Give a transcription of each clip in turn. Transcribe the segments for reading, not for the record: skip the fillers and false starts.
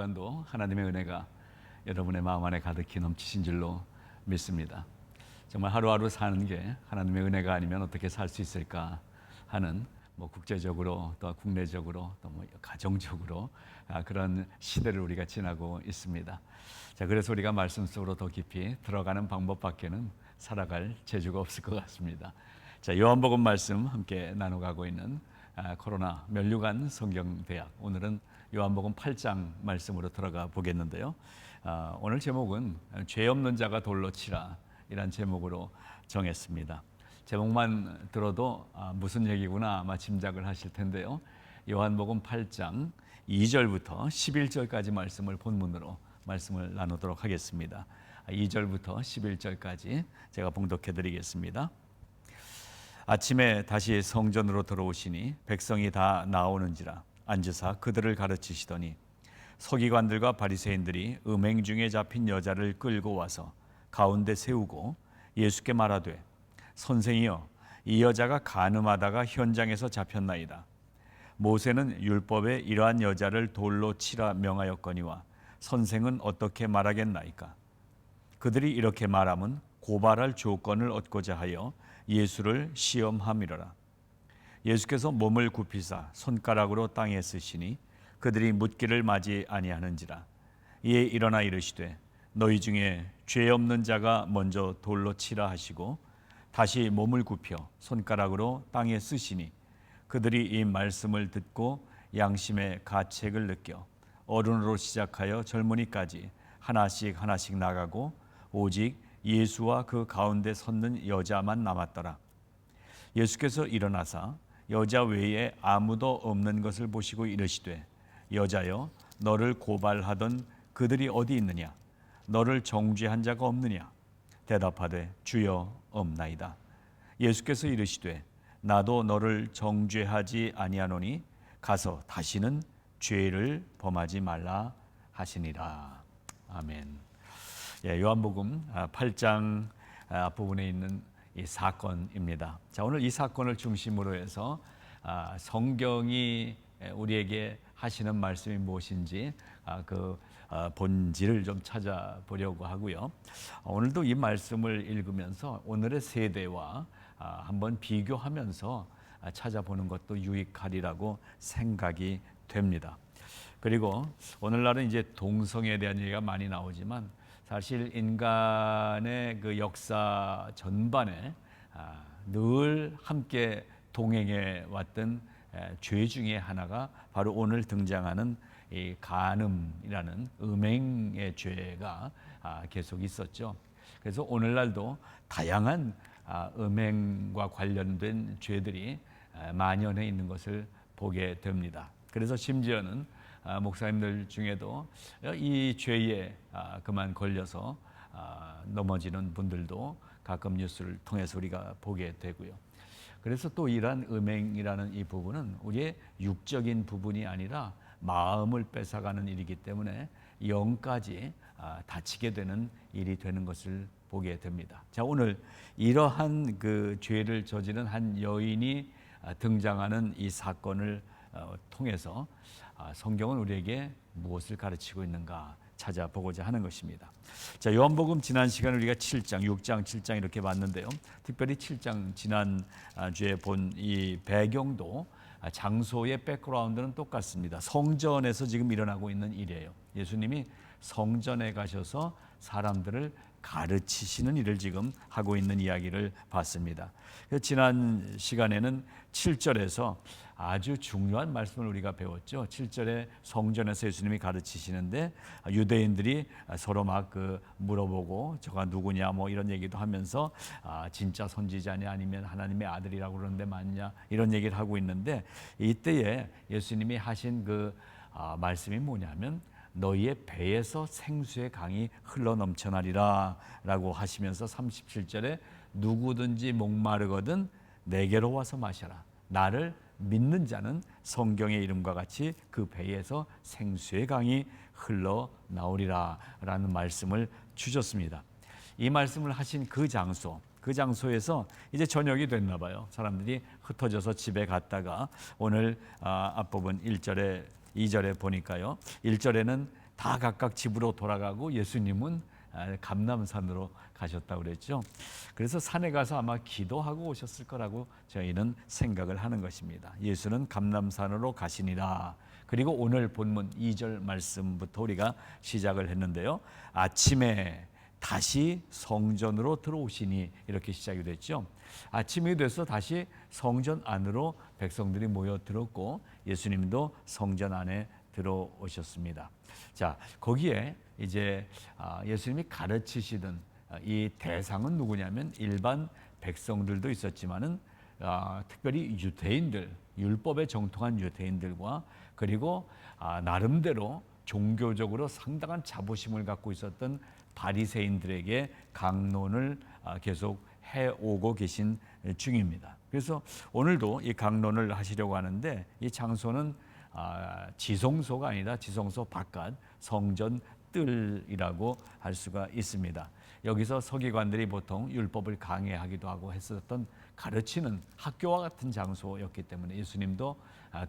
주간도 하나님의 은혜가 여러분의 마음 안에 가득히 넘치신 줄로 믿습니다. 정말 하루하루 사는 게 하나님의 은혜가 아니면 어떻게 살 수 있을까 하는 국제적으로 또 국내적으로 또 가정적으로 그런 시대를 우리가 지나고 있습니다. 자, 그래서 우리가 말씀 속으로 더 깊이 들어가는 방법밖에는 살아갈 재주가 없을 것 같습니다. 자, 요한복음 말씀 함께 나눠가고 있는 코로나 면류관 성경대학, 오늘은 요한복음 8장 말씀으로 들어가 보겠는데요. 오늘 제목은 죄 없는 자가 돌로 치라, 이란 제목으로 정했습니다. 제목만 들어도 무슨 얘기구나 아마 짐작을 하실 텐데요. 요한복음 8장 2절부터 11절까지 말씀을 본문으로 말씀을 나누도록 하겠습니다. 2절부터 11절까지 제가 봉독해 드리겠습니다. 아침에 다시 성전으로 들어오시니 백성이 다 나오는지라 앉으사 그들을 가르치시더니 서기관들과 바리새인들이 음행 중에 잡힌 여자를 끌고 와서 가운데 세우고 예수께 말하되 선생이여, 이 여자가 간음하다가 현장에서 잡혔나이다. 모세는 율법에 이러한 여자를 돌로 치라 명하였거니와 선생은 어떻게 말하겠나이까? 그들이 이렇게 말함은 고발할 조건을 얻고자 하여 예수를 시험함이로라. 예수께서 몸을 굽히사 손가락으로 땅에 쓰시니 그들이 묻기를 맞이 아니하는지라. 이에 일어나 이르시되 너희 중에 죄 없는 자가 먼저 돌로 치라 하시고 다시 몸을 굽혀 손가락으로 땅에 쓰시니 그들이 이 말씀을 듣고 양심의 가책을 느껴 어른으로 시작하여 젊은이까지 하나씩 하나씩 나가고 오직 예수와 그 가운데 섰는 여자만 남았더라. 예수께서 일어나사 여자 외에 아무도 없는 것을 보시고 이르시되 여자여, 너를 고발하던 그들이 어디 있느냐? 너를 정죄한 자가 없느냐? 대답하되 주여 없나이다. 예수께서 이르시되 나도 너를 정죄하지 아니하노니 가서 다시는 죄를 범하지 말라 하시니라. 아멘. 요한복음 8장 앞부분에 있는 이 사건입니다. 자, 오늘 이 사건을 중심으로 해서 성경이 우리에게 하시는 말씀이 무엇인지 그 본질을 좀 찾아보려고 하고요. 오늘도 이 말씀을 읽으면서 오늘의 세대와 한번 비교하면서 찾아보는 것도 유익하리라고 생각이 됩니다. 그리고 오늘날은 이제 동성애에 대한 얘기가 많이 나오지만 사실 인간의 그 역사 전반에 늘 함께 동행해 왔던 죄 중에 하나가 바로 오늘 등장하는 이 간음이라는 음행의 죄가 계속 있었죠. 그래서 오늘날도 다양한 음행과 관련된 죄들이 만연해 있는 것을 보게 됩니다. 그래서 심지어는 목사님들 중에도 이 죄에 그만 걸려서 넘어지는 분들도 가끔 뉴스를 통해서 우리가 보게 되고요. 그래서 또 이러한 음행이라는 이 부분은 우리의 육적인 부분이 아니라 마음을 뺏어가는 일이기 때문에 영까지 다치게 되는 일이 되는 것을 보게 됩니다. 자, 오늘 이러한 그 죄를 저지른 한 여인이 등장하는 이 사건을 통해서 성경은 우리에게 무엇을 가르치고 있는가 찾아보고자 하는 것입니다. 자, 요한복음 지난 시간에 우리가 7장, 6장, 7장 이렇게 봤는데요. 특별히 7장 지난주에 본 이 배경도 장소의 백그라운드는 똑같습니다. 성전에서 지금 일어나고 있는 일이에요. 예수님이 성전에 가셔서 사람들을 가르치시는 일을 지금 하고 있는 이야기를 봤습니다. 지난 시간에는 7절에서 아주 중요한 말씀을 우리가 배웠죠. 7절에 성전에서 예수님이 가르치시는데 유대인들이 서로 막 물어보고 저가 누구냐 뭐 이런 얘기도 하면서 진짜 선지자냐 아니면 하나님의 아들이라고 그러는데 맞냐 이런 얘기를 하고 있는데 이때에 예수님이 하신 그 말씀이 뭐냐면 너희의 배에서 생수의 강이 흘러넘쳐나리라 라고 하시면서 37절에 누구든지 목마르거든 내게로 와서 마셔라. 나를 믿는 자는 성경의 이름과 같이 그 배에서 생수의 강이 흘러나오리라 라는 말씀을 주셨습니다. 이 말씀을 하신 그 장소에서 이제 저녁이 됐나 봐요. 사람들이 흩어져서 집에 갔다가 오늘 앞부분 1절에 2절에 보니까요. 1절에는 다 각각 집으로 돌아가고 예수님은 감람산으로 가셨다고 그랬죠. 그래서 산에 가서 아마 기도하고 오셨을 거라고 저희는 생각을 하는 것입니다. 예수는 감람산으로 가시니라. 그리고 오늘 본문 2절 말씀부터 우리가 시작을 했는데요. 아침에 다시 성전으로 들어오시니 이렇게 시작이 됐죠. 아침이 돼서 다시 성전 안으로 백성들이 모여들었고 예수님도 성전 안에 들어오셨습니다. 자, 거기에 이제 예수님이 가르치시던 이 대상은 누구냐면 일반 백성들도 있었지만은 특별히 유대인들, 율법에 정통한 유대인들과 그리고 나름대로 종교적으로 상당한 자부심을 갖고 있었던 바리새인들에게 강론을 계속 해오고 계신 중입니다. 그래서 오늘도 이 강론을 하시려고 하는데 이 장소는 지성소가 아니라 지성소 바깥 성전 뜰이라고 할 수가 있습니다. 여기서 서기관들이 보통 율법을 강해하기도 하고 했었던 가르치는 학교와 같은 장소였기 때문에 예수님도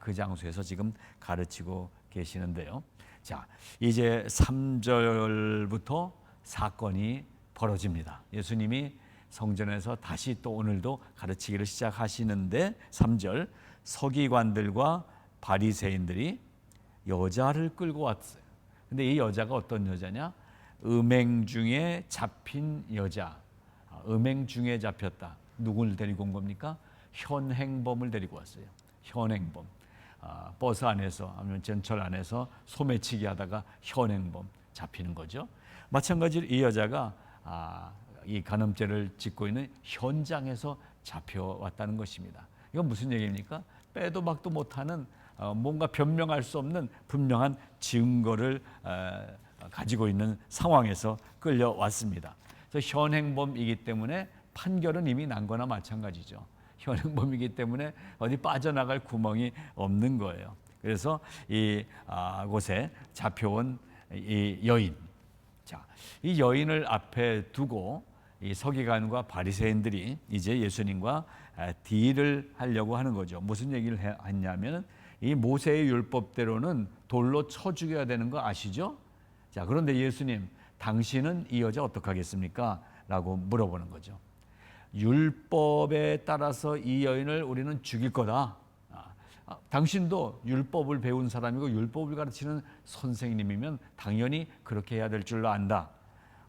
그 장소에서 지금 가르치고 계시는데요. 자, 이제 3절부터 사건이 벌어집니다. 예수님이 성전에서 다시 또 오늘도 가르치기를 시작하시는데 3절 서기관들과 바리새인들이 여자를 끌고 왔어요. 근데 이 여자가 어떤 여자냐? 음행 중에 잡힌 여자. 음행 중에 잡혔다. 누굴 데리고 온 겁니까? 현행범을 데리고 왔어요. 현행범. 버스 안에서 아니면 전철 안에서 소매치기 하다가 현행범 잡히는 거죠. 마찬가지로 이 여자가 이 간음죄를 짓고 있는 현장에서 잡혀왔다는 것입니다. 이건 무슨 얘기입니까? 빼도 박도 못하는 뭔가 변명할 수 없는 분명한 증거를 가지고 있는 상황에서 끌려왔습니다. 그래서 현행범이기 때문에 판결은 이미 난 거나 마찬가지죠. 현행범이기 때문에 어디 빠져나갈 구멍이 없는 거예요. 그래서 이 곳에 잡혀온 이 여인, 자, 이 여인을 앞에 두고 이 서기관과 바리새인들이 이제 예수님과 딜을 하려고 하는 거죠. 무슨 얘기를 했냐면 이 모세의 율법대로는 돌로 쳐 죽여야 되는 거 아시죠? 자, 그런데 예수님, 당신은 이 여자 어떡하겠습니까? 라고 물어보는 거죠. 율법에 따라서 이 여인을 우리는 죽일 거다. 당신도 율법을 배운 사람이고 율법을 가르치는 선생님이면 당연히 그렇게 해야 될 줄로 안다.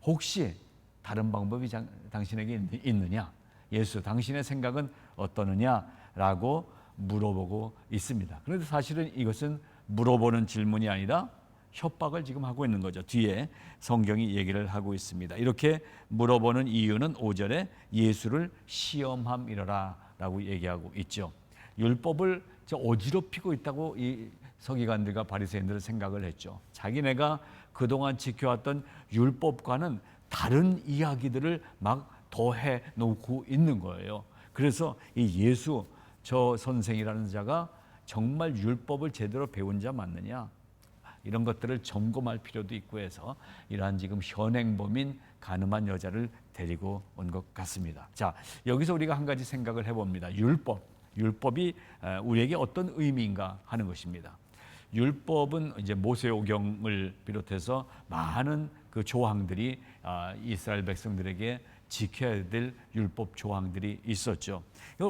혹시 다른 방법이 당신에게 있느냐? 예수, 당신의 생각은 어떠느냐라고 물어보고 있습니다. 그런데 사실은 이것은 물어보는 질문이 아니라 협박을 지금 하고 있는 거죠. 뒤에 성경이 얘기를 하고 있습니다. 이렇게 물어보는 이유는 5절에 예수를 시험함이라 라고 얘기하고 있죠. 율법을 어지럽히고 있다고 이 서기관들과 바리새인들은 생각을 했죠. 자기네가 그동안 지켜왔던 율법과는 다른 이야기들을 막 더해 놓고 있는 거예요. 그래서 이 예수 저 선생이라는 자가 정말 율법을 제대로 배운 자 맞느냐? 이런 것들을 점검할 필요도 있고 해서 이러한 지금 현행범인 간음한 여자를 데리고 온 것 같습니다. 자, 여기서 우리가 한 가지 생각을 해봅니다. 율법이 우리에게 어떤 의미인가 하는 것입니다. 율법은 이제 모세오경을 비롯해서 많은 그 조항들이 이스라엘 백성들에게 지켜야 될 율법 조항들이 있었죠.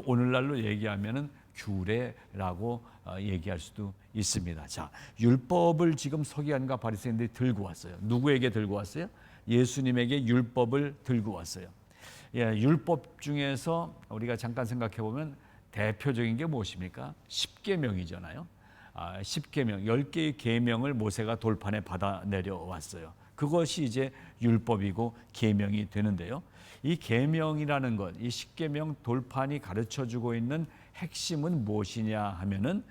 오늘날로 얘기하면은 규례라고 얘기할 수도 있습니다. 자, 율법을 지금 서기관과 바리새인들이 들고 왔어요. 누구에게 들고 왔어요? 예수님에게 율법을 들고 왔어요. 예, 율법 중에서 우리가 잠깐 생각해 보면 대표적인 게 무엇입니까? 10계명이잖아요. 10계명, 10개의 계명을 모세가 돌판에 받아 내려왔어요. 그것이 이제 율법이고 계명이 되는데요. 이 계명이라는 것, 이 10계명 돌판이 가르쳐주고 있는 핵심은 무엇이냐 하면은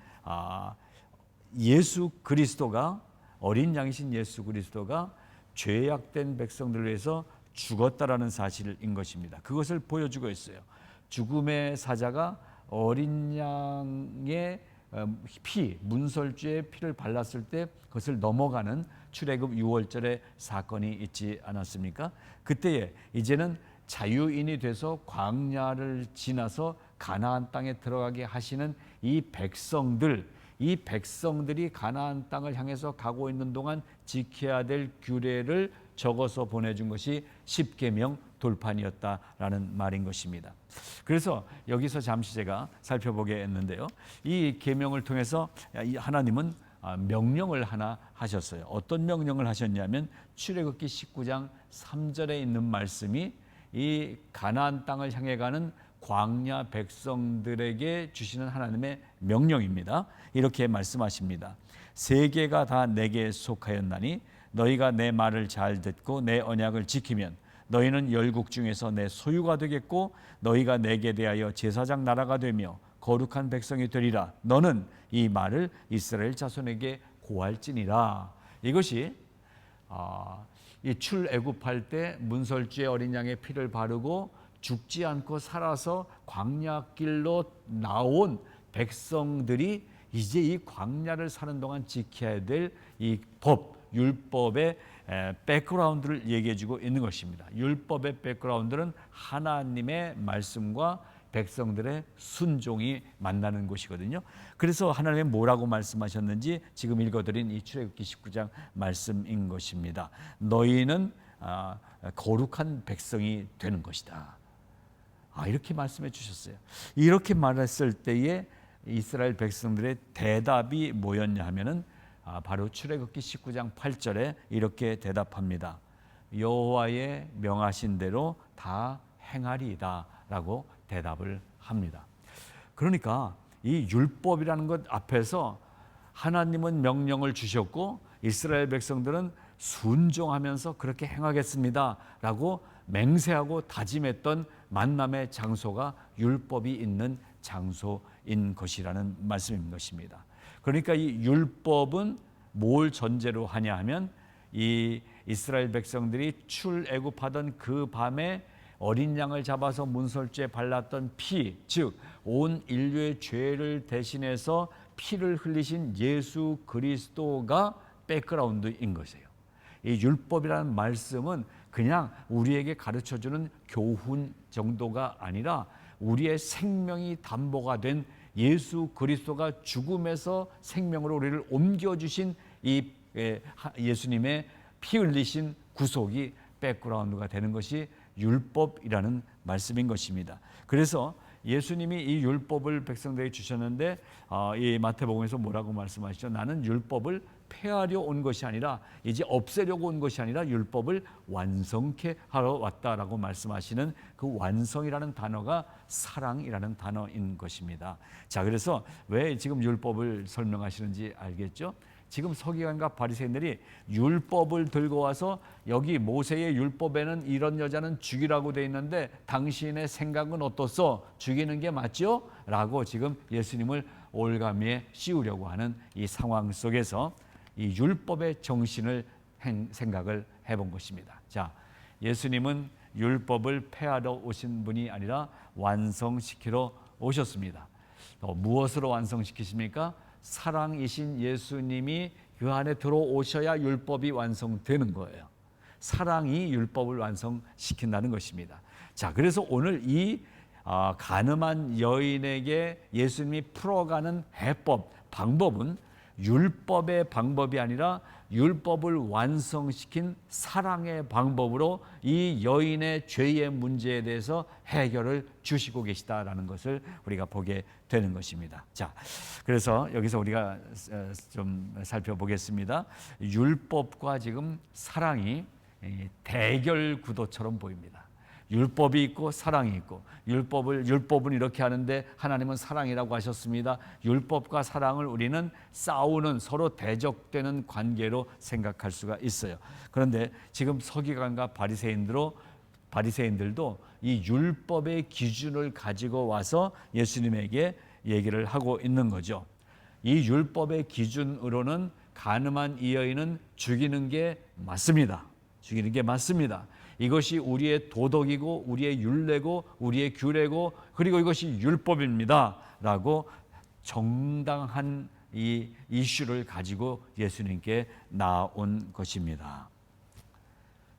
예수 그리스도가, 어린 양이신 예수 그리스도가 죄악된 백성들을 위해서 죽었다라는 사실인 것입니다. 그것을 보여주고 있어요. 죽음의 사자가 어린 양의 피, 문설주의 피를 발랐을 때 그것을 넘어가는 출애굽 6월절의 사건이 있지 않았습니까? 그때에 이제는 자유인이 돼서 광야를 지나서 가나안 땅에 들어가게 하시는 이 백성들, 이 백성들이 가나안 땅을 향해서 가고 있는 동안 지켜야 될 규례를 적어서 보내준 것이 십계명 돌판이었다라는 말인 것입니다. 그래서 여기서 잠시 제가 살펴보게 했는데요. 이 계명을 통해서 하나님은 명령을 하나 하셨어요. 어떤 명령을 하셨냐면 출애굽기 19장 3절에 있는 말씀이 이 가나안 땅을 향해 가는 광야 백성들에게 주시는 하나님의 명령입니다. 이렇게 말씀하십니다. 세계가 다 내게 속하였나니 너희가 내 말을 잘 듣고 내 언약을 지키면 너희는 열국 중에서 내 소유가 되겠고 너희가 내게 대하여 제사장 나라가 되며 거룩한 백성이 되리라. 너는 이 말을 이스라엘 자손에게 고할지니라. 이것이 이 출애굽할 때 문설주의 어린 양의 피를 바르고 죽지 않고 살아서 광야길로 나온 백성들이 이제 이 광야를 사는 동안 지켜야 될 이 법, 율법의 백그라운드를 얘기해주고 있는 것입니다. 율법의 백그라운드는 하나님의 말씀과 백성들의 순종이 만나는 곳이거든요. 그래서 하나님은 뭐라고 말씀하셨는지 지금 읽어드린 이 출애굽기 19장 말씀인 것입니다. 너희는 거룩한 백성이 되는 것이다. 이렇게 말씀해 주셨어요. 이렇게 말했을 때에 이스라엘 백성들의 대답이 뭐였냐 하면은 바로 출애굽기 19장 8절에 이렇게 대답합니다. 여호와의 명하신 대로 다 행하리이다 라고 대답을 합니다. 그러니까 이 율법이라는 것 앞에서 하나님은 명령을 주셨고 이스라엘 백성들은 순종하면서 그렇게 행하겠습니다 라고 맹세하고 다짐했던 만남의 장소가 율법이 있는 장소인 것이라는 말씀인 것입니다. 그러니까 이 율법은 뭘 전제로 하냐 하면 이 이스라엘 백성들이 출애굽하던 그 밤에 어린 양을 잡아서 문설주에 발랐던 피, 즉 온 인류의 죄를 대신해서 피를 흘리신 예수 그리스도가 백그라운드인 것이에요. 이 율법이라는 말씀은 그냥 우리에게 가르쳐주는 교훈 정도가 아니라 우리의 생명이 담보가 된 예수 그리스도가 죽음에서 생명으로 우리를 옮겨주신 이 예수님의 피 흘리신 구속이 백그라운드가 되는 것이 율법이라는 말씀인 것입니다. 그래서 예수님이 이 율법을 백성들에게 주셨는데 이 마태복음에서 뭐라고 말씀하시죠? 나는 율법을 폐하려 온 것이 아니라 이제 없애려고 온 것이 아니라 율법을 완성케 하러 왔다라고 말씀하시는 그 완성이라는 단어가 사랑이라는 단어인 것입니다. 자, 그래서 왜 지금 율법을 설명하시는지 알겠죠? 지금 서기관과 바리새인들이 율법을 들고 와서 여기 모세의 율법에는 이런 여자는 죽이라고 돼 있는데 당신의 생각은 어떻소? 죽이는 게 맞죠? 라고 지금 예수님을 올가미에 씌우려고 하는 이 상황 속에서 이 율법의 정신을 생각을 해본 것입니다. 자, 예수님은 율법을 폐하러 오신 분이 아니라 완성시키러 오셨습니다. 무엇으로 완성시키십니까? 사랑이신 예수님이 그 안에 들어오셔야 율법이 완성되는 거예요. 사랑이 율법을 완성시킨다는 것입니다. 자, 그래서 오늘 이 간음한 여인에게 예수님이 풀어가는 해법, 방법은 율법의 방법이 아니라 율법을 완성시킨 사랑의 방법으로 이 여인의 죄의 문제에 대해서 해결을 주시고 계시다라는 것을 우리가 보게 되는 것입니다. 자, 그래서 여기서 우리가 좀 살펴보겠습니다. 율법과 지금 사랑이 대결 구도처럼 보입니다. 율법이 있고 사랑이 있고 율법은 이렇게 하는데 하나님은 사랑이라고 하셨습니다. 율법과 사랑을 우리는 싸우는 서로 대적되는 관계로 생각할 수가 있어요. 그런데 지금 서기관과 바리새인들도 이 율법의 기준을 가지고 와서 예수님에게 얘기를 하고 있는 거죠. 이 율법의 기준으로는 간음한 이 여인은 죽이는 게 맞습니다. 죽이는 게 맞습니다. 이것이 우리의 도덕이고 우리의 율례고 우리의 규례고 그리고 이것이 율법입니다 라고 정당한 이 이슈를 가지고 예수님께 나온 것입니다.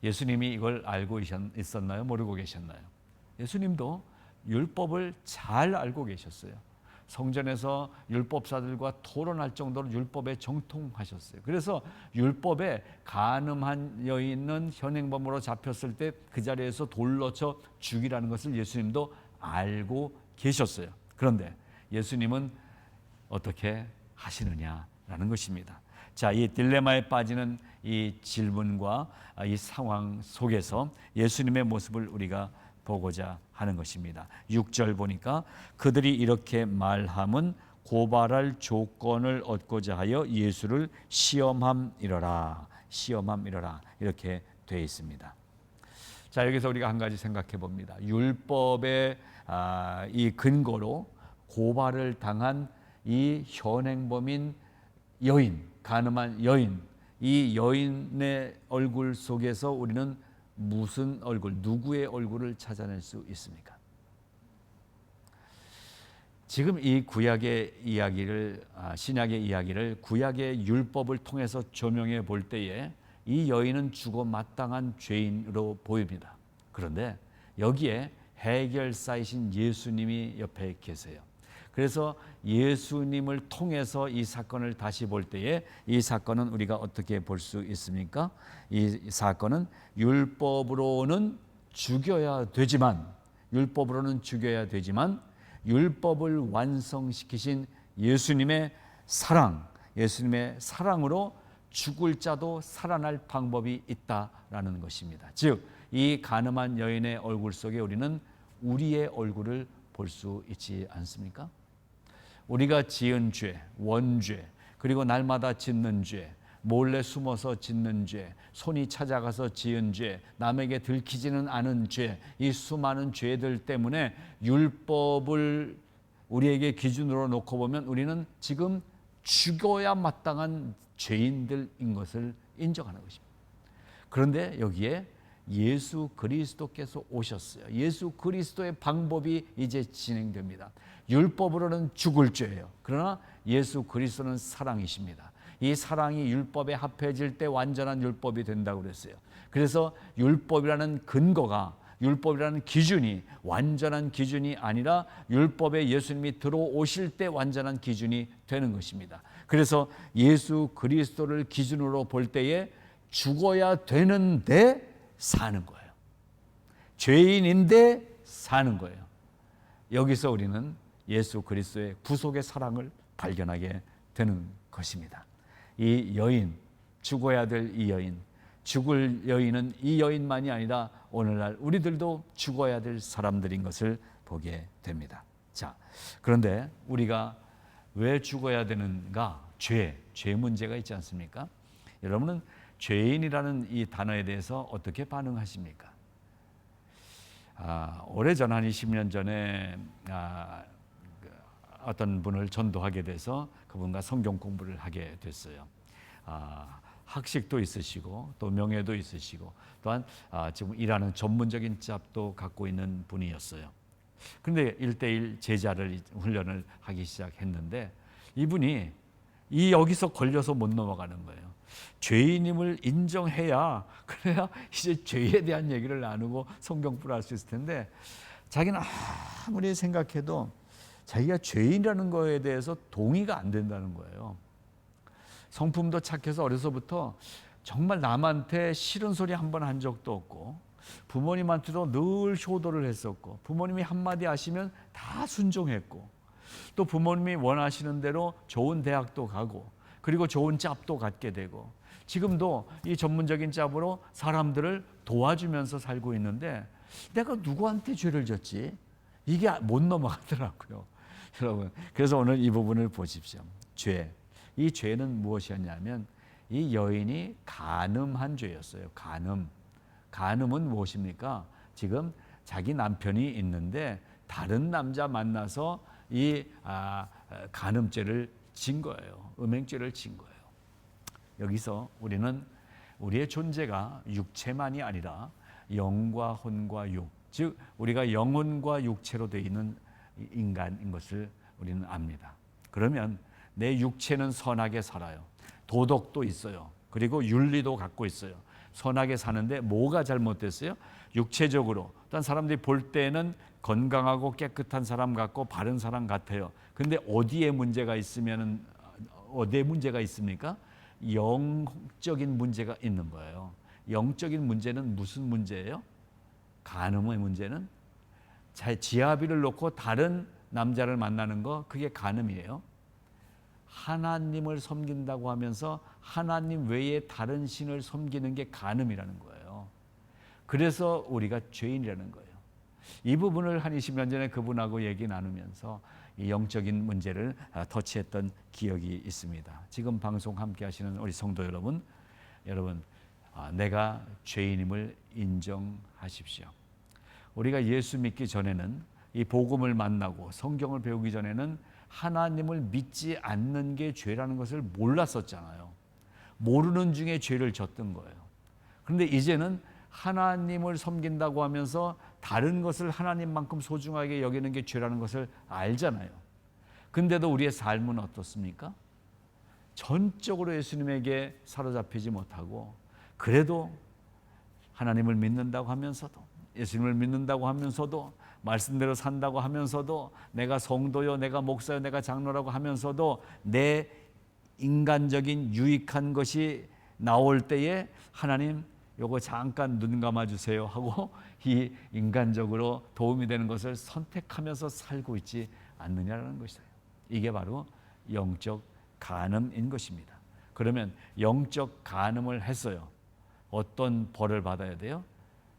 예수님이 이걸 알고 있었나요? 모르고 계셨나요? 예수님도 율법을 잘 알고 계셨어요. 성전에서 율법사들과 토론할 정도로 율법에 정통하셨어요. 그래서 율법에 간음한 여인은 현행범으로 잡혔을 때 그 자리에서 돌로 쳐 죽이라는 것을 예수님도 알고 계셨어요. 그런데 예수님은 어떻게 하시느냐라는 것입니다. 자, 이 딜레마에 빠지는 이 질문과 이 상황 속에서 예수님의 모습을 우리가 보고자 하는 것입니다. 6절 보니까 그들이 이렇게 말함은 고발할 조건을 얻고자 하여 예수를 시험함이러라 이렇게 되어 있습니다. 자, 여기서 우리가 한 가지 생각해 봅니다. 율법의 이 근거로 고발을 당한 이 현행범인 여인, 간음한 여인, 이 여인의 얼굴 속에서 우리는 무슨 얼굴, 누구의 얼굴을 찾아낼 수 있습니까? 지금 이 구약의 이야기를, 신약의 이야기를 구약의 율법을 통해서 조명해 볼 때에 이 여인은 죽어 마땅한 죄인으로 보입니다. 그런데 여기에 해결사이신 예수님이 옆에 계세요. 그래서 예수님을 통해서 이 사건을 다시 볼 때에 이 사건은 우리가 어떻게 볼 수 있습니까? 이 사건은 율법으로는 죽여야 되지만 율법을 완성시키신 예수님의 사랑으로 죽을 자도 살아날 방법이 있다라는 것입니다. 즉, 이 간음한 여인의 얼굴 속에 우리는 우리의 얼굴을 볼 수 있지 않습니까? 우리가 지은 죄, 원죄, 그리고 날마다 짓는 죄, 몰래 숨어서 짓는 죄, 손이 찾아가서 지은 죄, 남에게 들키지는 않은 죄, 이 수많은 죄들 때문에 율법을 우리에게 기준으로 놓고 보면 우리는 지금 죽어야 마땅한 죄인들인 것을 인정하는 것입니다. 그런데 여기에 예수 그리스도께서 오셨어요. 예수 그리스도의 방법이 이제 진행됩니다. 율법으로는 죽을 죄예요. 그러나 예수 그리스도는 사랑이십니다. 이 사랑이 율법에 합해질 때 완전한 율법이 된다고 그랬어요. 그래서 율법이라는 근거가, 율법이라는 기준이 완전한 기준이 아니라 율법에 예수님이 들어오실 때 완전한 기준이 되는 것입니다. 그래서 예수 그리스도를 기준으로 볼 때에 죽어야 되는데 사는 거예요. 죄인인데 사는 거예요. 여기서 우리는 예수 그리스도의 구속의 사랑을 발견하게 되는 것입니다. 이 여인, 죽어야 될 이 여인, 죽을 여인은 이 여인만이 아니라 오늘날 우리들도 죽어야 될 사람들인 것을 보게 됩니다. 자, 그런데 우리가 왜 죽어야 되는가? 죄 문제가 있지 않습니까? 여러분은 죄인이라는 이 단어에 대해서 어떻게 반응하십니까? 오래전 한 20년 전에 어떤 분을 전도하게 돼서 그분과 성경 공부를 하게 됐어요. 학식도 있으시고 또 명예도 있으시고 또한 지금 일하는 전문적인 잡도 갖고 있는 분이었어요. 그런데 1:1 제자를 훈련을 하기 시작했는데 이분이 여기서 걸려서 못 넘어가는 거예요. 죄인임을 인정해야, 그래야 이제 죄에 대한 얘기를 나누고 성경 공부를 할 수 있을 텐데 자기는 아무리 생각해도 자기가 죄인이라는 거에 대해서 동의가 안 된다는 거예요. 성품도 착해서 어려서부터 정말 남한테 싫은 소리 한 번 한 적도 없고 부모님한테도 늘 효도를 했었고 부모님이 한마디 하시면 다 순종했고 또 부모님이 원하시는 대로 좋은 대학도 가고 그리고 좋은 짭도 갖게 되고 지금도 이 전문적인 짭으로 사람들을 도와주면서 살고 있는데 내가 누구한테 죄를 졌지? 이게 못 넘어가더라고요. 여러분, 그래서 오늘 이 부분을 보십시오. 죄. 이 죄는 무엇이었냐면 이 여인이 간음한 죄였어요. 간음은 무엇입니까? 지금 자기 남편이 있는데 다른 남자 만나서 이 간음죄를 진 거예요. 음행죄를 진 거예요. 여기서 우리는 우리의 존재가 육체만이 아니라 영과 혼과 육, 즉 우리가 영혼과 육체로 되어 있는 인간인 것을 우리는 압니다. 그러면 내 육체는 선하게 살아요. 도덕도 있어요. 그리고 윤리도 갖고 있어요. 선하게 사는데 뭐가 잘못됐어요? 육체적으로. 일단 사람들이 볼 때는 건강하고 깨끗한 사람 같고 바른 사람 같아요. 근데 어디에 문제가 있으면은 어디에 문제가 있습니까? 영적인 문제가 있는 거예요. 영적인 문제는 무슨 문제예요? 간음의 문제는 지아비를 놓고 다른 남자를 만나는 거, 그게 간음이에요. 하나님을 섬긴다고 하면서 하나님 외에 다른 신을 섬기는 게 간음이라는 거예요. 그래서 우리가 죄인이라는 거예요. 이 부분을 한 20년 전에 그분하고 얘기 나누면서 이 영적인 문제를 터치했던 기억이 있습니다. 지금 방송 함께 하시는 우리 성도 여러분, 내가 죄인임을 인정하십시오. 우리가 예수 믿기 전에는, 이 복음을 만나고 성경을 배우기 전에는 하나님을 믿지 않는 게 죄라는 것을 몰랐었잖아요. 모르는 중에 죄를 졌던 거예요. 그런데 이제는 하나님을 섬긴다고 하면서 다른 것을 하나님만큼 소중하게 여기는 게 죄라는 것을 알잖아요. 근데도 우리의 삶은 어떻습니까? 전적으로 예수님에게 사로잡히지 못하고, 그래도 하나님을 믿는다고 하면서도, 예수님을 믿는다고 하면서도, 말씀대로 산다고 하면서도, 내가 성도요, 내가 목사요, 내가 장로라고 하면서도 내 인간적인 유익한 것이 나올 때에 하나님 요거 잠깐 눈 감아주세요 하고 이 인간적으로 도움이 되는 것을 선택하면서 살고 있지 않느냐라는 것이에요. 이게 바로 영적 간음인 것입니다. 그러면 영적 간음을 했어요. 어떤 벌을 받아야 돼요?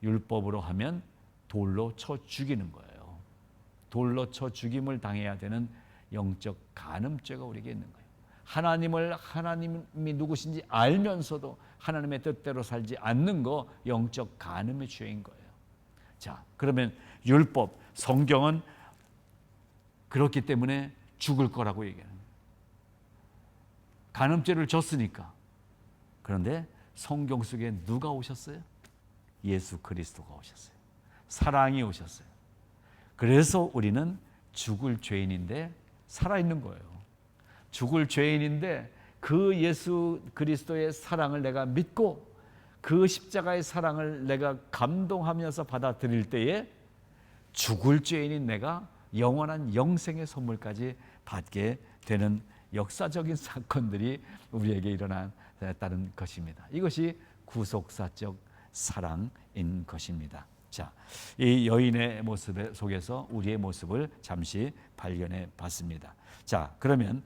율법으로 하면 돌로 쳐 죽이는 거예요. 돌로 쳐 죽임을 당해야 되는 영적 간음죄가 우리에게 있는 거예요. 하나님이 누구신지 알면서도 하나님의 뜻대로 살지 않는 거, 영적 간음의 죄인 거예요. 자, 그러면 율법, 성경은 그렇기 때문에 죽을 거라고 얘기하는 거예요. 간음죄를 졌으니까. 그런데 성경 속에 누가 오셨어요? 예수 그리스도가 오셨어요. 사랑이 오셨어요. 그래서 우리는 죽을 죄인인데 살아있는 거예요. 죽을 죄인인데 그 예수 그리스도의 사랑을 내가 믿고 그 십자가의 사랑을 내가 감동하면서 받아들일 때에 죽을 죄인인 내가 영원한 영생의 선물까지 받게 되는 역사적인 사건들이 우리에게 일어났다는 것입니다. 이것이 구속사적 사랑인 것입니다. 자, 이 여인의 모습 속에서 우리의 모습을 잠시 발견해 봤습니다. 자, 그러면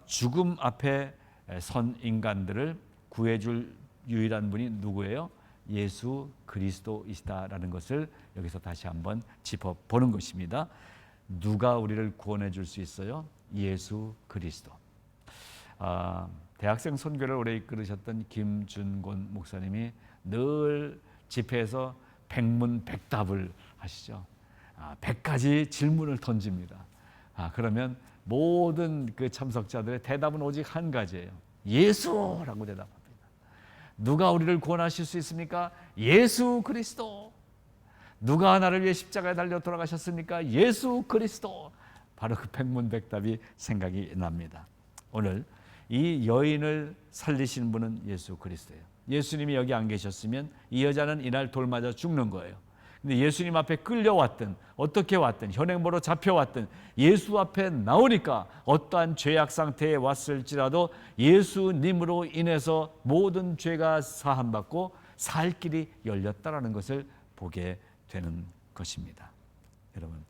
죽음 앞에 선 인간들을 구해줄 유일한 분이 누구예요? 예수 그리스도이시다라는 것을 여기서 다시 한번 짚어보는 것입니다. 누가 우리를 구원해 줄 수 있어요? 예수 그리스도. 대학생 선교를 오래 이끌으셨던 김준곤 목사님이 늘 집회에서 백문백답을 하시죠. 100가지 질문을 던집니다. 그러면 모든 그 참석자들의 대답은 오직 한 가지예요. 예수라고 대답합니다. 누가 우리를 구원하실 수 있습니까? 예수 그리스도. 누가 나를 위해 십자가에 달려 돌아가셨습니까? 예수 그리스도. 바로 그 백문백답이 생각이 납니다. 오늘 이 여인을 살리신 분은 예수 그리스도예요. 예수님이 여기 안 계셨으면 이 여자는 이날 돌 맞아 죽는 거예요. 근데 예수님 앞에 끌려왔든 어떻게 왔든 현행범으로 잡혀왔든 예수 앞에 나오니까 어떠한 죄악 상태에 왔을지라도 예수님으로 인해서 모든 죄가 사함받고 살 길이 열렸다라는 것을 보게 되는 것입니다. 여러분,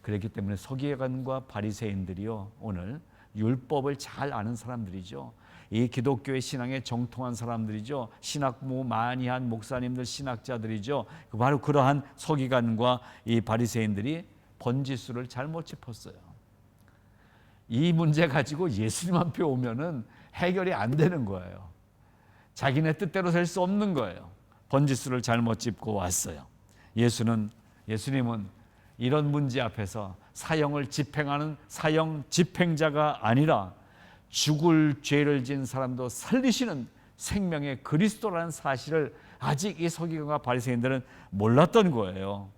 그렇기 때문에 서기관과 바리새인들이요, 오늘 율법을 잘 아는 사람들이죠. 이 기독교의 신앙에 정통한 사람들이죠. 신학 공부 많이 한 목사님들, 신학자들이죠. 바로 그러한 서기관과 이 바리새인들이 번지수를 잘못 짚었어요. 이 문제 가지고 예수님 앞에 오면은 해결이 안 되는 거예요. 자기네 뜻대로 될 수 없는 거예요. 번지수를 잘못 짚고 왔어요. 예수님은 이런 문제 앞에서 사형을 집행하는 사형 집행자가 아니라 죽을 죄를 지은 사람도 살리시는 생명의 그리스도라는 사실을 아직 이 서기관과 바리새인들은 몰랐던 거예요.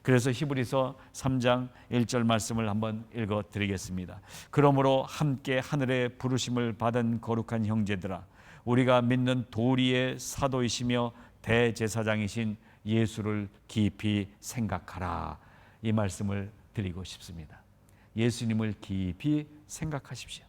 그래서 히브리서 3장 1절 말씀을 한번 읽어드리겠습니다. 그러므로 함께 하늘의 부르심을 받은 거룩한 형제들아, 우리가 믿는 도리의 사도이시며 대제사장이신 예수를 깊이 생각하라. 이 말씀을 드리고 싶습니다. 예수님을 깊이 생각하십시오.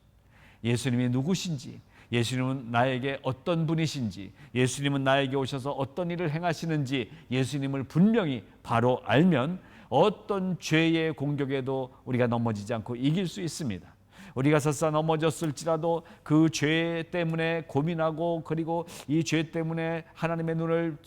예수님이 누구신지, 예수님은 나에게 어떤 분이신지, 예수님은 나에게 오셔서 어떤 일을 행하시는지 예수님을 분명히 바로 알면 어떤 죄의 공격에도 우리가 넘어지지 않고 이길 수 있습니다. 우리가 설사 넘어졌을지라도 그 죄 때문에 고민하고, 그리고 이 죄 때문에 하나님의 눈을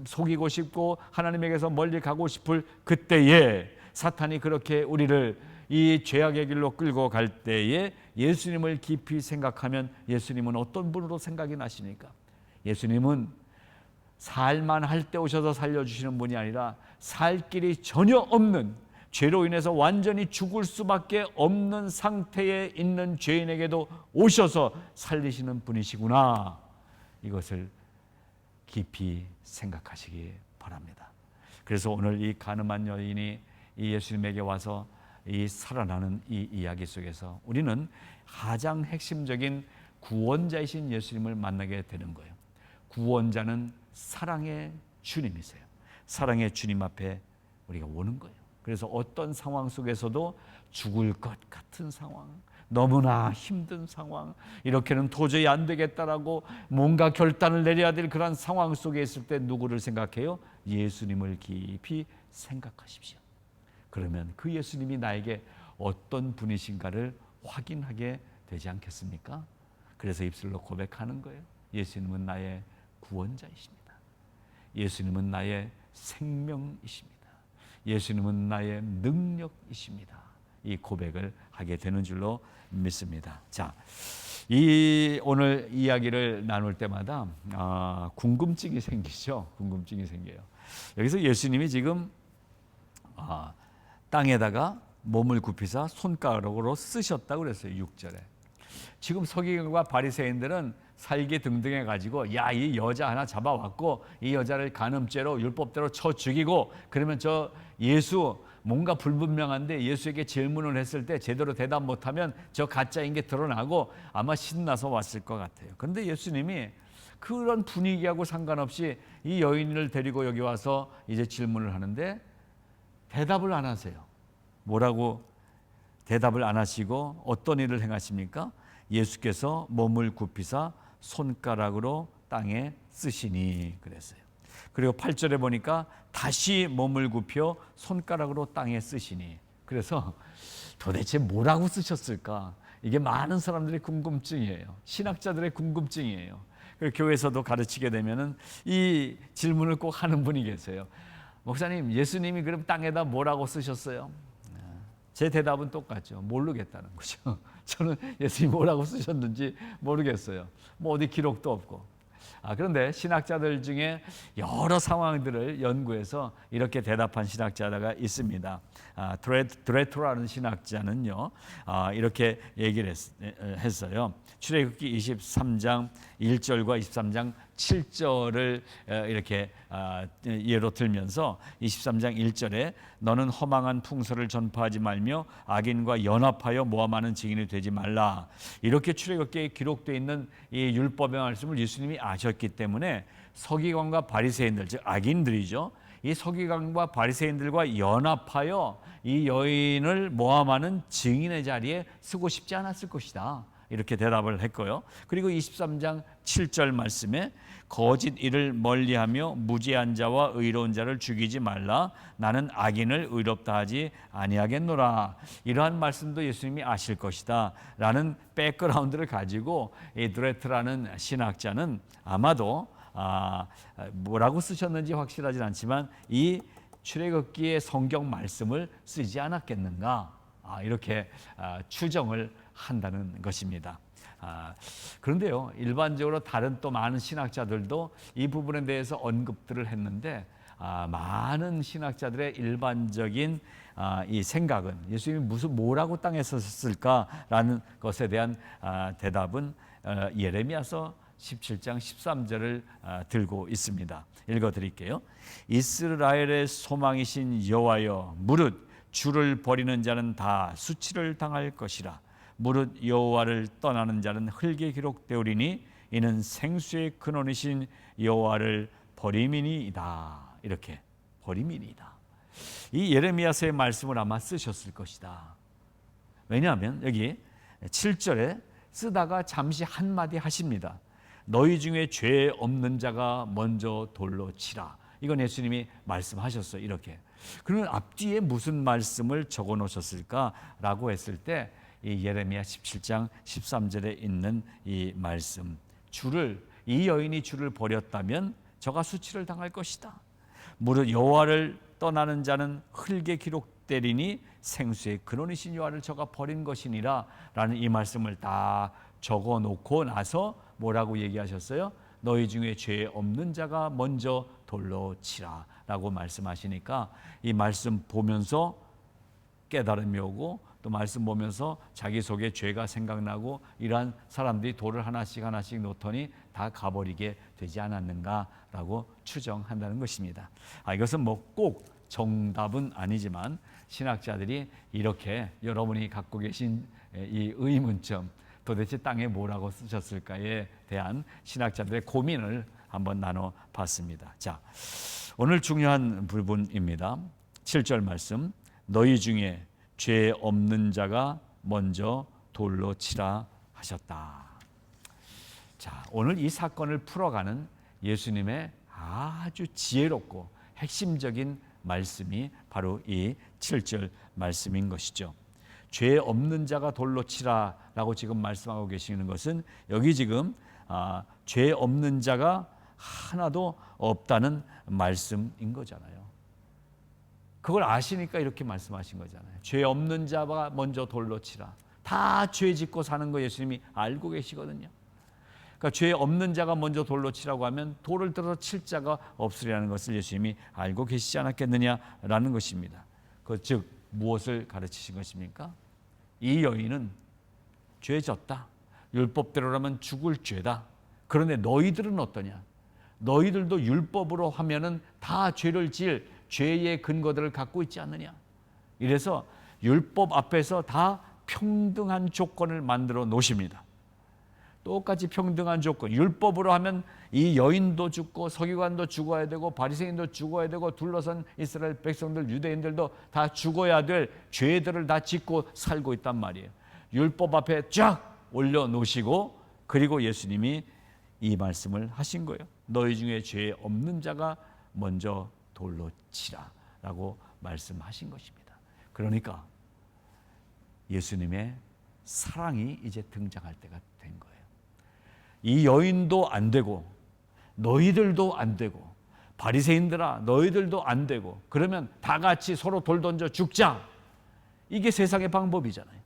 속이고 싶고 하나님에게서 멀리 가고 싶을 그때에 사탄이 그렇게 우리를 이 죄악의 길로 끌고 갈 때에 예수님을 깊이 생각하면 예수님은 어떤 분으로 생각이 나십니까? 예수님은 살만 할 때 오셔서 살려주시는 분이 아니라 살 길이 전혀 없는, 죄로 인해서 완전히 죽을 수밖에 없는 상태에 있는 죄인에게도 오셔서 살리시는 분이시구나. 이것을 깊이 생각하시기 바랍니다. 그래서 오늘 이 가늠한 여인이 이 예수님에게 와서 이 살아나는 이 이야기 속에서 우리는 가장 핵심적인 구원자이신 예수님을 만나게 되는 거예요. 구원자는 사랑의 주님이세요. 사랑의 주님 앞에 우리가 오는 거예요. 그래서 어떤 상황 속에서도 죽을 것 같은 상황, 너무나 힘든 상황, 이렇게는 도저히 안 되겠다라고 뭔가 결단을 내려야 될 그런 상황 속에 있을 때 누구를 생각해요? 예수님을 깊이 생각하십시오. 그러면 그 예수님이 나에게 어떤 분이신가를 확인하게 되지 않겠습니까? 그래서 입술로 고백하는 거예요. 예수님은 나의 구원자이십니다. 예수님은 나의 생명이십니다. 예수님은 나의 능력이십니다. 이 고백을 하게 되는 줄로 믿습니다. 자, 이 오늘 이야기를 나눌 때마다 궁금증이 생기죠. 궁금증이 생겨요. 여기서 예수님이 지금 땅에다가 몸을 굽히사 손가락으로 쓰셨다고 그랬어요. 6절에. 지금 서기관과 바리새인들은 살기 등등해 가지고 야, 이 여자 하나 잡아왔고 이 여자를 간음죄로 율법대로 쳐 죽이고, 그러면 저 예수 뭔가 불분명한데 예수에게 질문을 했을 때 제대로 대답 못하면 저 가짜인 게 드러나고 아마 신나서 왔을 것 같아요. 그런데 예수님이 그런 분위기하고 상관없이 이 여인을 데리고 여기 와서 이제 질문을 하는데 대답을 안 하세요. 뭐라고 대답을 안 하시고 어떤 일을 행하십니까? 예수께서 몸을 굽히사 손가락으로 땅에 쓰시니 그랬어요. 그리고 8절에 보니까 다시 몸을 굽혀 손가락으로 땅에 쓰시니. 그래서 도대체 뭐라고 쓰셨을까? 이게 많은 사람들의 궁금증이에요. 신학자들의 궁금증이에요. 그리고 교회에서도 가르치게 되면은 이 질문을 꼭 하는 분이 계세요. 목사님, 예수님이 그럼 땅에다 뭐라고 쓰셨어요? 제 대답은 똑같죠. 모르겠다는 거죠. 저는 예수님이 뭐라고 쓰셨는지 모르겠어요. 뭐 어디 기록도 없고. 그런데 신학자들 중에 여러 상황들을 연구해서 이렇게 대답한 신학자가 있습니다. 드레토라는 신학자는요, 이렇게 얘기를 했어요. 출애굽기 23장 1절과 23장 7절을 이렇게 예로 들면서 23장 1절에 너는 허망한 풍설을 전파하지 말며 악인과 연합하여 모함하는 증인이 되지 말라. 이렇게 출애굽기에 기록되어 있는 이 율법의 말씀을 예수님이 아셨기 때문에 서기관과 바리새인들, 즉 악인들이죠. 이 서기관과 바리새인들과 연합하여 이 여인을 모함하는 증인의 자리에 쓰고 싶지 않았을 것이다. 이렇게 대답을 했고요. 그리고 23장 7절 말씀에 거짓 일을 멀리하며 무죄한 자와 의로운 자를 죽이지 말라. 나는 악인을 의롭다 하지 아니하겠노라. 이러한 말씀도 예수님이 아실 것이다 라는 백그라운드를 가지고 이 드레트라는 신학자는 아마도 뭐라고 쓰셨는지 확실하진 않지만 이 출애굽기의 성경 말씀을 쓰지 않았겠는가, 이렇게 추정을 한다는 것입니다. 그런데요, 일반적으로 다른 또 많은 신학자들도 이 부분에 대해서 언급들을 했는데 많은 신학자들의 일반적인 이 생각은 예수님이 뭐라고 땅에 썼을까라는 것에 대한 대답은 예레미야서 17장 13절을 들고 있습니다. 읽어드릴게요. 이스라엘의 소망이신 여호와여, 무릇 주를 버리는 자는 다 수치를 당할 것이라. 무릇 여호와를 떠나는 자는 흙에 기록되오리니 이는 생수의 근원이신 여호와를 버림이니이다. 이렇게 버림이니이다. 이 예레미야서의 말씀을 아마 쓰셨을 것이다. 왜냐하면 여기 7절에 쓰다가 잠시 한마디 하십니다. 너희 중에 죄 없는 자가 먼저 돌로 치라. 이건 예수님이 말씀하셨어요. 이렇게. 그러면 앞뒤에 무슨 말씀을 적어 놓으셨을까라고 했을 때 이 예레미야 17장 13절에 있는 이 말씀, 이 여인이 주를 버렸다면 저가 수치를 당할 것이다. 무릇 여호와를 떠나는 자는 흙에 기록되리니 생수의 근원이신 여호와를 저가 버린 것이니라 라는 이 말씀을 다 적어 놓고 나서 뭐라고 얘기하셨어요? 너희 중에 죄 없는 자가 먼저 돌로 치라 라고 말씀하시니까 이 말씀 보면서 깨달음이 오고 또 말씀 보면서 자기 속에 죄가 생각나고 이러한 사람들이 돌을 하나씩 놓더니 다 가버리게 되지 않았는가라고 추정한다는 것입니다. 이것은 뭐 꼭 정답은 아니지만 신학자들이 이렇게 여러분이 갖고 계신 이 의문점, 도대체 땅에 뭐라고 쓰셨을까에 대한 신학자들의 고민을 한번 나눠봤습니다. 자, 오늘 중요한 부분입니다. 7절 말씀, 너희 중에 죄 없는 자가 먼저 돌로 치라 하셨다. 자, 오늘 이 사건을 풀어가는 예수님의 아주 지혜롭고 핵심적인 말씀이 바로 이 7절 말씀인 것이죠. 죄 없는 자가 돌로 치라라고 지금 말씀하고 계시는 것은 여기 지금 죄 없는 자가 하나도 없다는 말씀인 거잖아요. 그걸 아시니까 이렇게 말씀하신 거잖아요. 죄 없는 자가 먼저 돌로 치라. 다 죄 짓고 사는 거 예수님이 알고 계시거든요. 그러니까 죄 없는 자가 먼저 돌로 치라고 하면 돌을 들어서 칠 자가 없으리라는 것을 예수님이 알고 계시지 않았겠느냐라는 것입니다. 즉 무엇을 가르치신 것입니까? 이 여인은 죄 졌다. 율법대로라면 죽을 죄다. 그런데 너희들은 어떠냐? 너희들도 율법으로 하면은 다 죄를 지을 죄의 근거들을 갖고 있지 않느냐? 이래서 율법 앞에서 다 평등한 조건을 만들어 놓으십니다. 똑같이 평등한 조건. 율법으로 하면 이 여인도 죽고 서기관도 죽어야 되고 바리새인도 죽어야 되고 둘러선 이스라엘 백성들 유대인들도 다 죽어야 될 죄들을 다 짓고 살고 있단 말이에요. 율법 앞에 쫙 올려놓으시고 그리고 예수님이 이 말씀을 하신 거예요. 너희 중에 죄 없는 자가 먼저 돌로 치라 라고 말씀하신 것입니다. 그러니까 예수님의 사랑이 이제 등장할 때가 된 거예요. 이 여인도 안 되고 너희들도 안 되고 바리새인들아 너희들도 안 되고 그러면 다 같이 서로 돌 던져 죽자. 이게 세상의 방법이잖아요.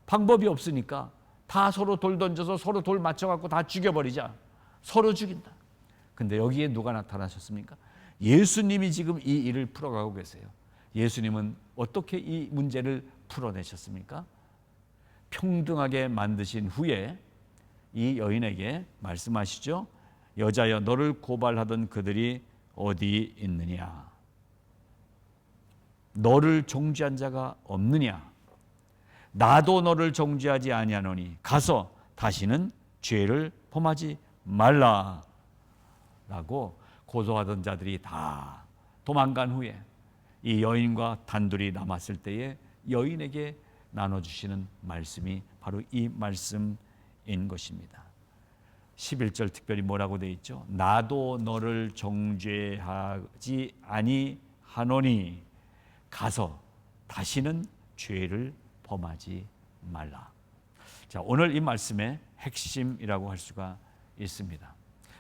방법이 없으니까 다 서로 돌 던져서 서로 돌 맞춰갖고 다 죽여버리자. 서로 죽인다. 근데 여기에 누가 나타나셨습니까? 예수님이 지금 이 일을 풀어가고 계세요. 예수님은 어떻게 이 문제를 풀어내셨습니까? 평등하게 만드신 후에 이 여인에게 말씀하시죠. 여자여 너를 고발하던 그들이 어디 있느냐? 너를 정죄한 자가 없느냐? 나도 너를 정죄하지 아니하노니 가서 다시는 죄를 범하지 말라 라고 고소하던 자들이 다 도망간 후에 이 여인과 단둘이 남았을 때에 여인에게 나눠주시는 말씀이 바로 이 말씀인 것입니다. 11절 특별히 뭐라고 되어 있죠? 나도 너를 정죄하지 아니하노니 가서 다시는 죄를 범하지 말라. 자, 오늘 이 말씀의 핵심이라고 할 수가 있습니다.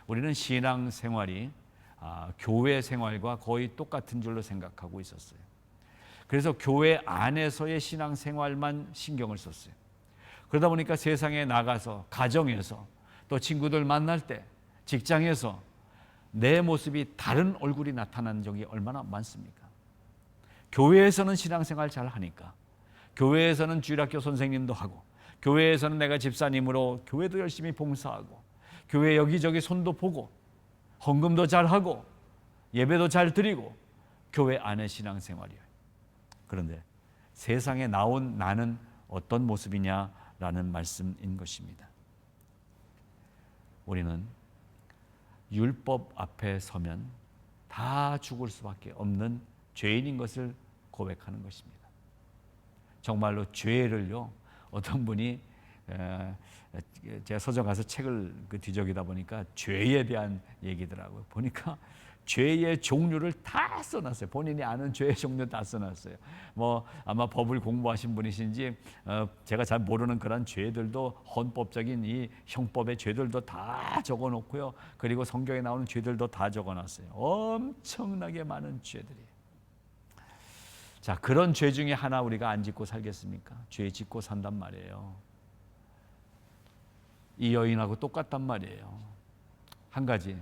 우리는 신앙 생활이 교회 생활과 거의 똑같은 줄로 생각하고 있었어요. 그래서 교회 안에서의 신앙 생활만 신경을 썼어요. 그러다 보니까 세상에 나가서 가정에서 또 친구들 만날 때 직장에서 내 모습이 다른 얼굴이 나타나는 적이 얼마나 많습니까? 교회에서는 신앙생활 잘 하니까 교회에서는 주일학교 선생님도 하고 교회에서는 내가 집사님으로 교회도 열심히 봉사하고 교회 여기저기 손도 보고 헌금도 잘하고 예배도 잘 드리고 교회 안의 신앙생활이에요. 그런데 세상에 나온 나는 어떤 모습이냐라는 말씀인 것입니다. 우리는 율법 앞에 서면 다 죽을 수밖에 없는 죄인인 것을 고백하는 것입니다. 정말로 죄를요, 어떤 분이 제가 서점 가서 책을 뒤적이다 보니까 죄에 대한 얘기더라고요. 보니까 죄의 종류를 다 써놨어요. 본인이 아는 죄의 종류 다 써놨어요. 뭐 아마 법을 공부하신 분이신지 제가 잘 모르는 그런 죄들도, 헌법적인 이 형법의 죄들도 다 적어놓고요. 그리고 성경에 나오는 죄들도 다 적어놨어요. 엄청나게 많은 죄들이. 자, 그런 죄 중에 하나 우리가 안 짓고 살겠습니까? 죄 짓고 산단 말이에요. 이 여인하고 똑같단 말이에요. 한 가지,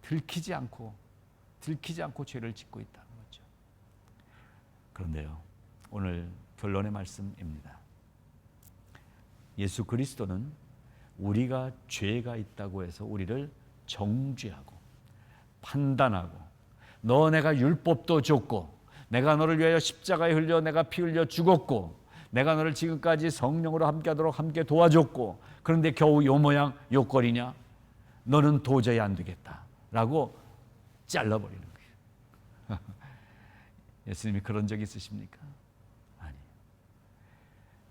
들키지 않고 죄를 짓고 있다는 거죠. 그런데요, 오늘 결론의 말씀입니다. 예수 그리스도는 우리가 죄가 있다고 해서 우리를 정죄하고 판단하고, 너 내가 율법도 줬고, 내가 너를 위하여 십자가에 흘려 내가 피 흘려 죽었고, 내가 너를 지금까지 성령으로 함께하도록 함께 도와줬고, 그런데 겨우 요 모양 요 꼴이냐? 너는 도저히 안 되겠다라고 잘라버리는 거예요. 예수님이 그런 적 있으십니까? 아니에요.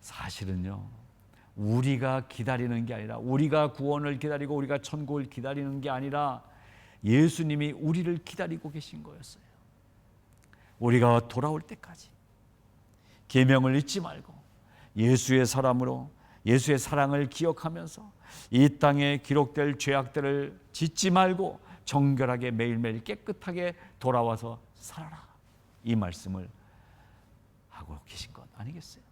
사실은요, 우리가 기다리는 게 아니라, 우리가 구원을 기다리고 우리가 천국을 기다리는 게 아니라 예수님이 우리를 기다리고 계신 거였어요. 우리가 돌아올 때까지 계명을 잊지 말고 예수의 사람으로, 예수의 사랑을 기억하면서 이 땅에 기록될 죄악들을 짓지 말고 정결하게 매일매일 깨끗하게 돌아와서 살아라, 이 말씀을 하고 계신 것 아니겠어요?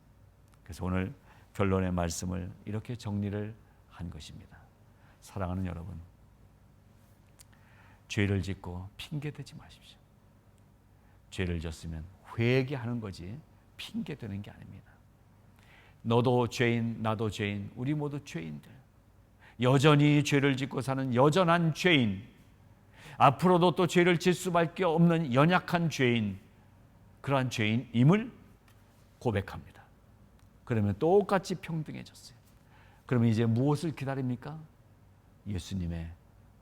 그래서 오늘 결론의 말씀을 이렇게 정리를 한 것입니다. 사랑하는 여러분, 죄를 짓고 핑계대지 마십시오. 죄를 졌으면 회개하는 거지 핑계대는 게 아닙니다. 너도 죄인, 나도 죄인, 우리 모두 죄인들, 여전히 죄를 짓고 사는 여전한 죄인, 앞으로도 또 죄를 짓을 수밖에 없는 연약한 죄인, 그러한 죄인임을 고백합니다. 그러면 똑같이 평등해졌어요. 그러면 이제 무엇을 기다립니까? 예수님의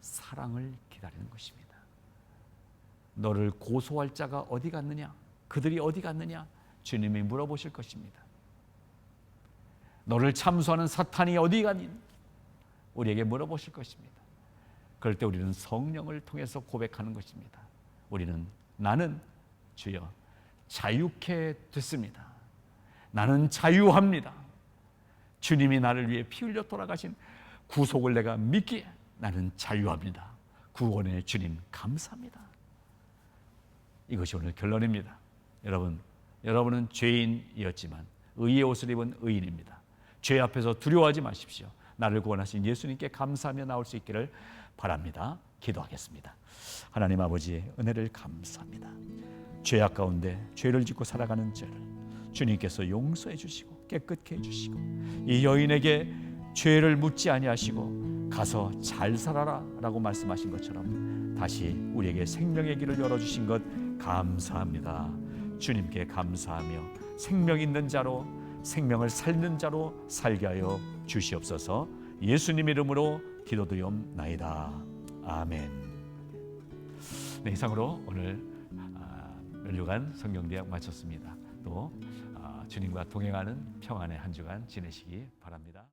사랑을 기다리는 것입니다. 너를 고소할 자가 어디 갔느냐? 그들이 어디 갔느냐? 주님이 물어보실 것입니다. 너를 참수하는 사탄이 어디 갔니? 우리에게 물어보실 것입니다. 그럴 때 우리는 성령을 통해서 고백하는 것입니다. 우리는, 나는 주여 자유케 됐습니다. 나는 자유합니다. 주님이 나를 위해 피 흘려 돌아가신 구속을 내가 믿기에 나는 자유합니다. 구원의 주님 감사합니다. 이것이 오늘 결론입니다. 여러분은 죄인이었지만 의의 옷을 입은 의인입니다. 죄 앞에서 두려워하지 마십시오. 나를 구원하신 예수님께 감사하며 나올 수 있기를 바랍니다. 기도하겠습니다. 하나님 아버지, 은혜를 감사합니다. 죄악 가운데 죄를 짓고 살아가는 죄를 주님께서 용서해 주시고 깨끗게 해 주시고, 이 여인에게 죄를 묻지 아니하시고 가서 잘 살아라 라고 말씀하신 것처럼 다시 우리에게 생명의 길을 열어주신 것 감사합니다. 주님께 감사하며 생명 있는 자로, 생명을 살리는 자로 살게 하여 주시옵소서. 예수님 이름으로 기도드리옵나이다. 아멘. 네, 이상으로 오늘 면류관 성경대학 마쳤습니다. 또 주님과 동행하는 평안의 한 주간 지내시기 바랍니다.